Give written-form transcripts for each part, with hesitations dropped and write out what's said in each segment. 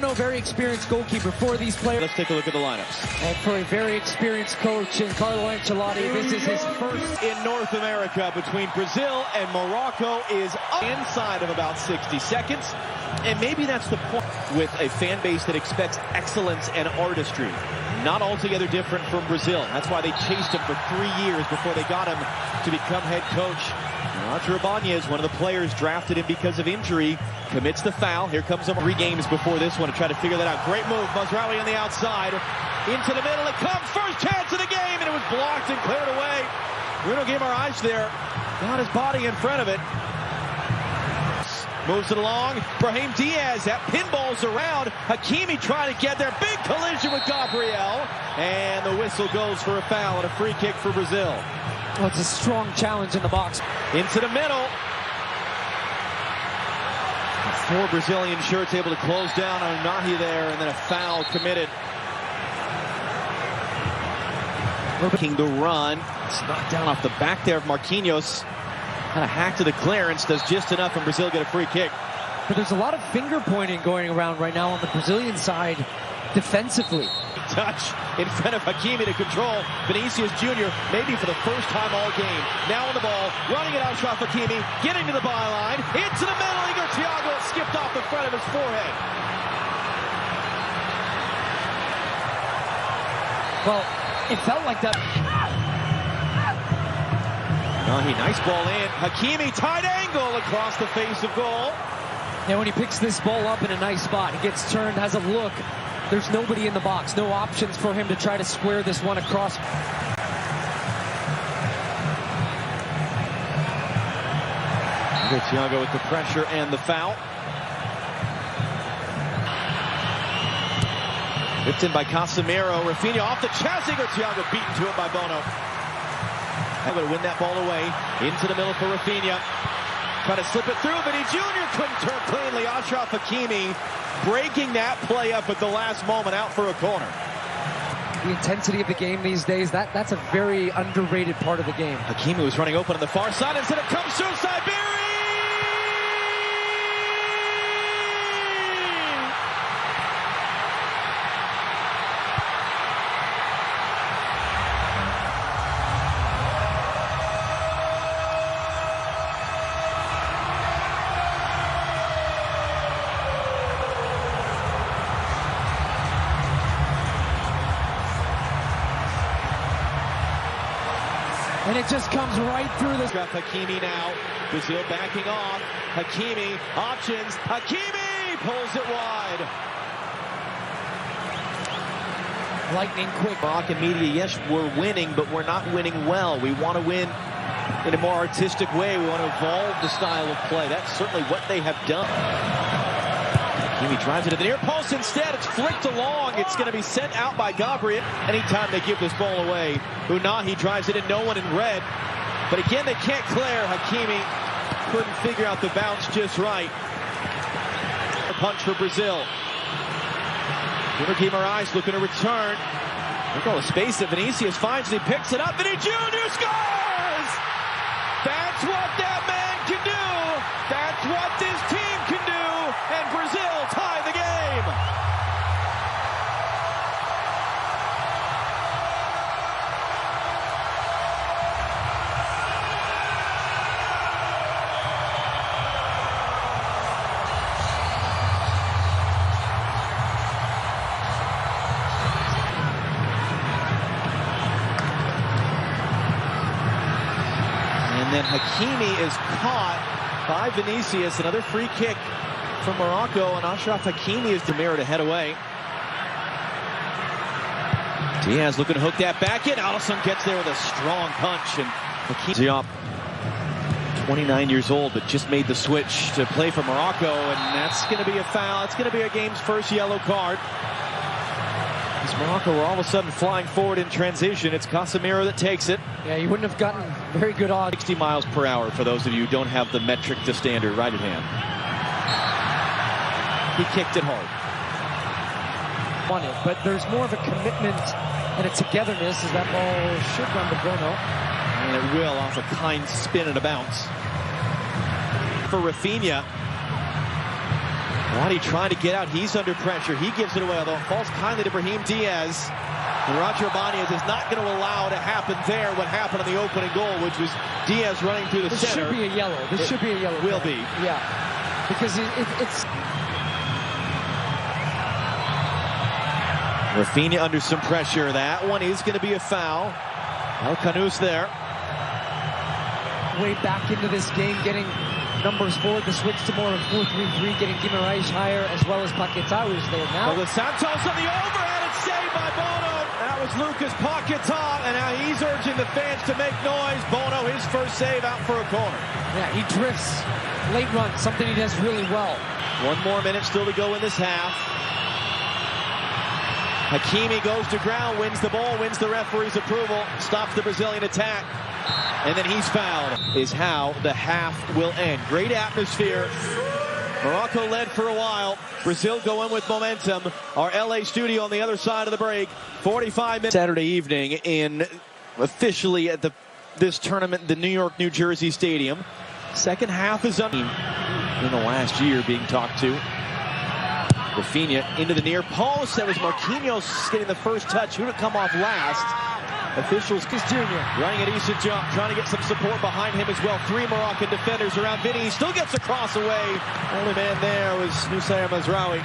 Bono, very experienced goalkeeper for these players. Let's take a look at the lineups. And for a very experienced coach in Carlo Ancelotti, this is his first in North America between Brazil and Morocco is inside of about 60 seconds. And maybe that's the point with a fan base that expects excellence and artistry. Not altogether different from Brazil. That's why they chased him for 3 years before they got him to become head coach. Roger Ibanez, one of the players, drafted him because of injury, commits the foul. Here comes him 3 games before this one to try to figure that out. Great move. Mazraoui on the outside. Into the middle. It comes. First chance of the game, and it was blocked and cleared away. Bruno Guimaraes there. Got his body in front of it. Moves it along. Brahim Diaz, that pinballs around. Hakimi trying to get there. Big collision with Gabriel. And the whistle goes for a foul and a free kick for Brazil. Well, it's a strong challenge in the box. Into the middle. 4 Brazilian shirts able to close down on Nahi there, and then a foul committed. Looking to run. It's knocked down off the back there of Marquinhos. Kind of hack to the clearance, does just enough, and Brazil get a free kick. But there's a lot of finger pointing going around right now on the Brazilian side defensively. Touch in front of Hakimi to control Vinicius Jr. maybe for the first time all game. Now on the ball, running it out, Achraf Hakimi, getting to the byline, into the middle. Igor Thiago skipped off the front of his forehead. Well, it felt like that. Nice ball in. Hakimi, tight angle across the face of goal. And when he picks this ball up in a nice spot, he gets turned, has a look. There's nobody in the box. No options for him to try to square this one across. Thiago with the pressure and the foul. Whipped in by Casemiro. Rafinha off the chest. Igor Thiago beaten to it by Bono. Able to win that ball away. Into the middle for Rafinha. Trying to slip it through, but he Jr. couldn't turn cleanly. Achraf Hakimi breaking that play up at the last moment, out for a corner. The intensity of the game these days, that's a very underrated part of the game. Hakimi was running open on the far side. Instead it comes through Siberi! And it just comes right through this. Hakimi now. Brazil backing off. Hakimi, options. Hakimi pulls it wide. Lightning quick. Moroccan media, yes, we're winning, but we're not winning well. We want to win in a more artistic way. We want to evolve the style of play. That's certainly what they have done. Hakimi drives it to the near post instead. It's flicked along. It's going to be sent out by Gabriel. Anytime they give this ball away, Unahi drives it in, no one in red. But again, they can't clear. Hakimi couldn't figure out the bounce just right. A punch for Brazil. Guimaraes looking to return. Look at all the space that Vinicius finds, and he picks it up, and he Jr. scores! That's what that man can do! That's what this team can do! And Brazil tie the game! And then Hakimi is caught by Vinicius. Another free kick from Morocco, and Achraf Hakimi is the mirror to head away. Diaz looking to hook that back in. Alisson gets there with a strong punch, and Hakimi, 29 years old, but just made the switch to play for Morocco, and that's going to be a foul. It's going to be a game's first yellow card. As Morocco were all of a sudden flying forward in transition. It's Casemiro that takes it. Yeah, you wouldn't have gotten very good odds. 60 miles per hour for those of you who don't have the metric to standard right at hand. He kicked it hard. On it, but there's more of a commitment and a togetherness as that ball should run to Bono. And it will off a kind spin and a bounce. For Rafinha. Roddy trying to get out. He's under pressure. He gives it away, although it falls kindly to Brahim Diaz. And Roger Ibanez is not going to allow it to happen there what happened on the opening goal, which was Diaz running through the center. This should be a yellow. This should be a yellow. Will be. Yeah. Because it's... Rafinha under some pressure. That one is going to be a foul. El Canus there. Way back into this game, getting numbers forward, the switch to more of 4-3-3, getting Guimaraes higher, as well as Paquetá who's there now. Well, the Santos on the overhead, it's saved by Bono. That was Lucas Paquetá, and now he's urging the fans to make noise. Bono, his first save out for a corner. Yeah, he drifts late run, something he does really well. 1 more minute still to go in this half. Hakimi goes to ground, wins the ball, wins the referee's approval, stops the Brazilian attack. And then he's fouled, is how the half will end. Great atmosphere. Morocco led for a while. Brazil go in with momentum. Our LA studio on the other side of the break. 45 minutes. Saturday evening in officially at this tournament, the New York, New Jersey Stadium. Second half is up in the last year being talked to. Rafinha into the near post. That was Marquinhos getting the first touch. Who would come off last? Officials, Junior running a decent jump, trying to get some support behind him as well. 3 Moroccan defenders around Vinny. He still gets a cross away. Only man there was Nusayr Mazraoui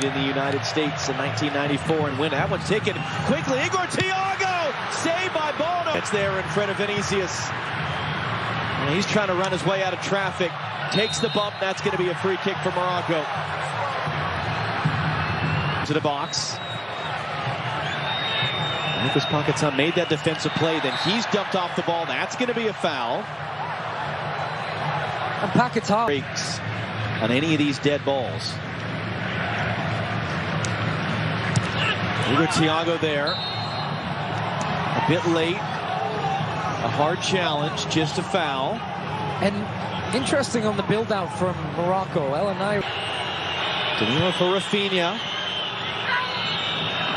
in the United States in 1994 and win. That one's taken quickly. Igor Thiago, saved by Bono. It's there in front of Vinicius. And he's trying to run his way out of traffic. Takes the bump. That's going to be a free kick for Morocco. To the box. Lucas Paquetá made that defensive play, then he's dumped off the ball. That's going to be a foul. And Paquetá breaks on any of these dead balls. Igor Thiago there. A bit late. A hard challenge, just a foul. And interesting on the build-out from Morocco. El-Anai. Danilo for Rafinha.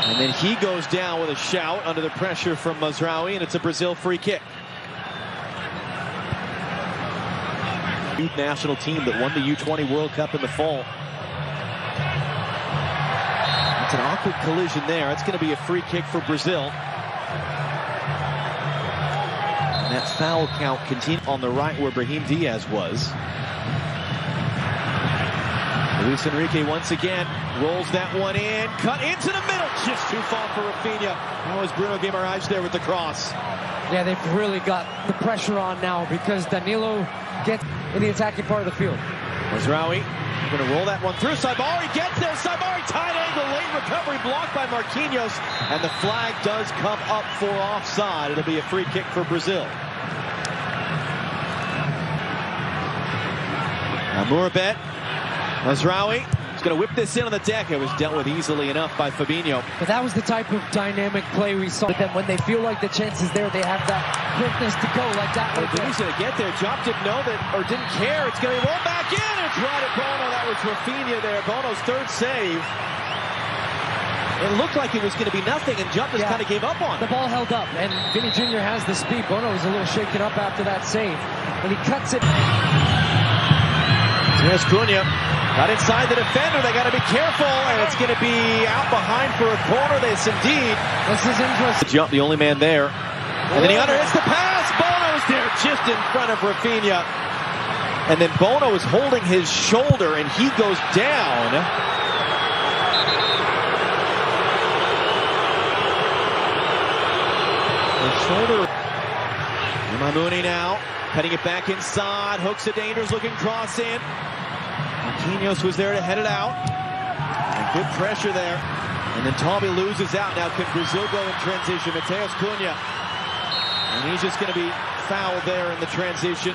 And then he goes down with a shout under the pressure from Mazraoui, and it's a Brazil free kick. Youth national team that won the U20 World Cup in the fall. It's an awkward collision there. It's going to be a free kick for Brazil. And that foul count continues on the right where Brahim Diaz was. Luis Enrique once again rolls that one in, cut into the middle, just too far for Rafinha. That was Bruno Guimaraes there with the cross. Yeah, they've really got the pressure on now because Danilo gets in the attacking part of the field. Mazraoui going to roll that one through. Saibari gets there. Saibari tight angle, late recovery blocked by Marquinhos, and the flag does come up for offside. It'll be a free kick for Brazil. Amourabet. Mazraoui is going to whip this in on the deck. It was dealt with easily enough by Fabinho. But that was the type of dynamic play we saw with them. When they feel like the chance is there, they have that quickness to go like that. He's going to get there. Jop didn't know that, or didn't care. It's going to be rolled back in. It's right at Bono. That was Rafinha there. Bono's third save. It looked like it was going to be nothing, and Jop just kind of gave up on it. The ball held up, and Vinny Jr. has the speed. Bono was a little shaken up after that save, and he cuts it. There's Cunha. Got inside the defender. They got to be careful, and it's going to be out behind for a corner. This indeed. This is interesting. Jump, the only man there. And then he underhits the pass. Bono's there just in front of Rafinha. And then Bono is holding his shoulder, and he goes down. The shoulder. Mamuni now. Cutting it back inside. Hooks a dangerous looking cross in. Marquinhos was there to head it out. And good pressure there. And then Tommy loses out. Now can Brazil go in transition? Mateus Cunha. And he's just going to be fouled there in the transition.